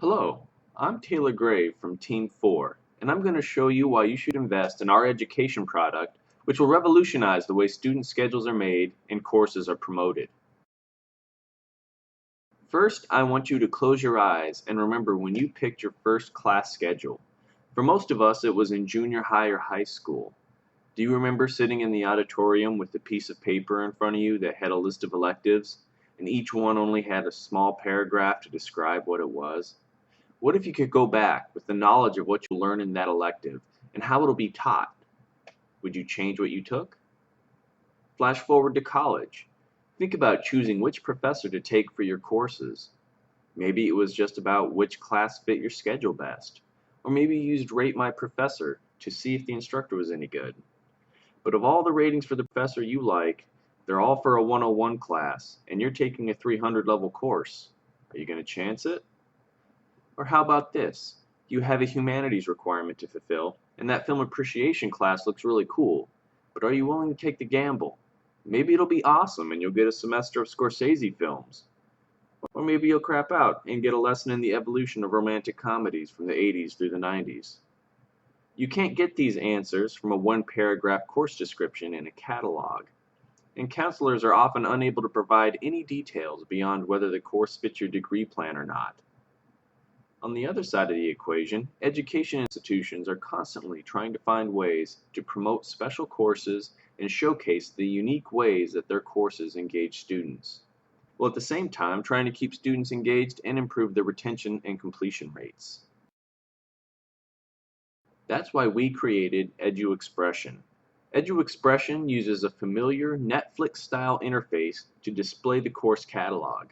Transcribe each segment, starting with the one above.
Hello, I'm Taylor Gray from Team 4, and I'm going to show you why you should invest in our education product, which will revolutionize the way student schedules are made and courses are promoted. First, I want you to close your eyes and remember when you picked your first class schedule. For most of us, it was in junior high or high school. Do you remember sitting in the auditorium with a piece of paper in front of you that had a list of electives, and each one only had a small paragraph to describe what it was? What if you could go back with the knowledge of what you learned in that elective and how it'll be taught? Would you change what you took? Flash forward to college. Think about choosing which professor to take for your courses. Maybe it was just about which class fit your schedule best. Or maybe you used Rate My Professor to see if the instructor was any good. But of all the ratings for the professor you like, they're all for a 101 class, and you're taking a 300 level course. Are you going to chance it? Or how about this? You have a humanities requirement to fulfill, and that film appreciation class looks really cool. But are you willing to take the gamble? Maybe it'll be awesome and you'll get a semester of Scorsese films. Or maybe you'll crap out and get a lesson in the evolution of romantic comedies from the 80s through the 90s. You can't get these answers from a one-paragraph course description in a catalog. And counselors are often unable to provide any details beyond whether the course fits your degree plan or not. On the other side of the equation, education institutions are constantly trying to find ways to promote special courses and showcase the unique ways that their courses engage students, while at the same time trying to keep students engaged and improve their retention and completion rates. That's why we created eduExpression. eduExpression uses a familiar Netflix-style interface to display the course catalog,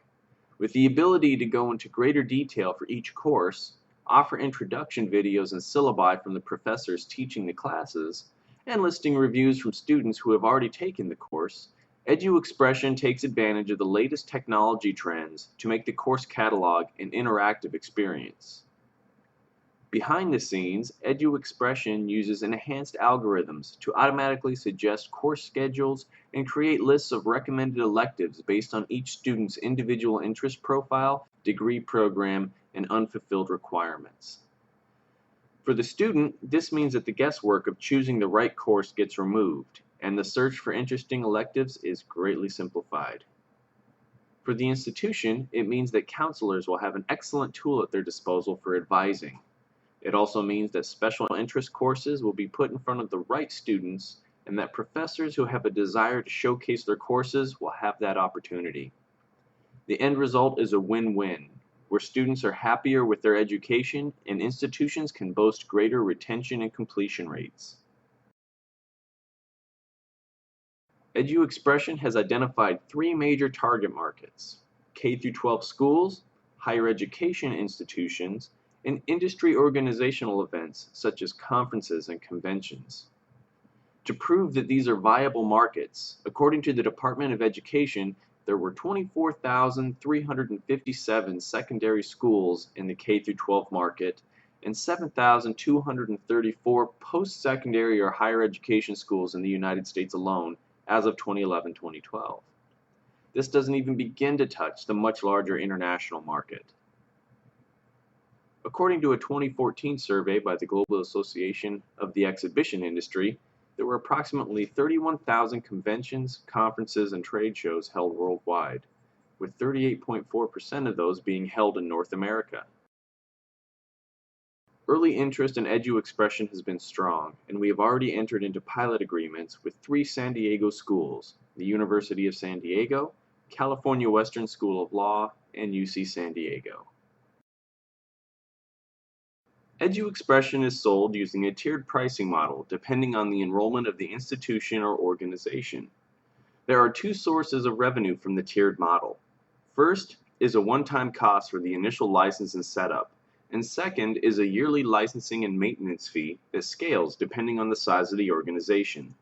with the ability to go into greater detail for each course, offer introduction videos and syllabi from the professors teaching the classes, and listing reviews from students who have already taken the course. eduExpression takes advantage of the latest technology trends to make the course catalog an interactive experience. Behind the scenes, eduExpression uses enhanced algorithms to automatically suggest course schedules and create lists of recommended electives based on each student's individual interest profile, degree program, and unfulfilled requirements. For the student, this means that the guesswork of choosing the right course gets removed, and the search for interesting electives is greatly simplified. For the institution, it means that counselors will have an excellent tool at their disposal for advising. It also means that special interest courses will be put in front of the right students and that professors who have a desire to showcase their courses will have that opportunity. The end result is a win-win, where students are happier with their education and institutions can boast greater retention and completion rates. eduExpression has identified three major target markets: K-12 schools, higher education institutions, and industry organizational events such as conferences and conventions. To prove that these are viable markets, according to the Department of Education, there were 24,357 secondary schools in the K-12 market and 7,234 post-secondary or higher education schools in the United States alone as of 2011-2012. This doesn't even begin to touch the much larger international market. According to a 2014 survey by the Global Association of the Exhibition Industry, there were approximately 31,000 conventions, conferences, and trade shows held worldwide, with 38.4% of those being held in North America. Early interest in eduExpression has been strong, and we have already entered into pilot agreements with three San Diego schools: the University of San Diego, California Western School of Law, and UC San Diego. eduExpression is sold using a tiered pricing model depending on the enrollment of the institution or organization. There are two sources of revenue from the tiered model. First is a one-time cost for the initial license and setup, and second is a yearly licensing and maintenance fee that scales depending on the size of the organization.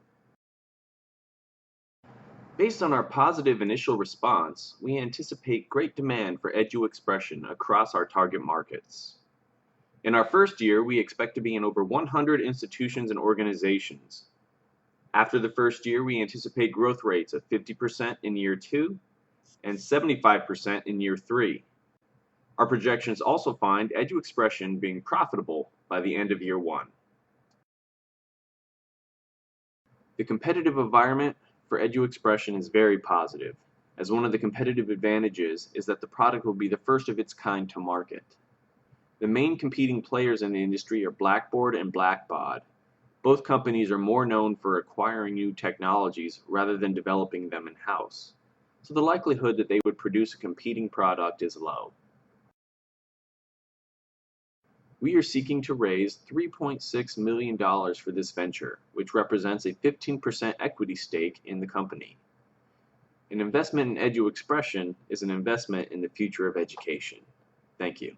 Based on our positive initial response, we anticipate great demand for eduExpression across our target markets. In our first year, we expect to be in over 100 institutions and organizations. After the first year, we anticipate growth rates of 50% in year 2 and 75% in year 3. Our projections also find eduExpression being profitable by the end of year one. The competitive environment for eduExpression is very positive, as one of the competitive advantages is that the product will be the first of its kind to market. The main competing players in the industry are Blackboard and Blackbaud. Both companies are more known for acquiring new technologies rather than developing them in-house, so the likelihood that they would produce a competing product is low. We are seeking to raise $3.6 million for this venture, which represents a 15% equity stake in the company. An investment in eduExpression is an investment in the future of education. Thank you.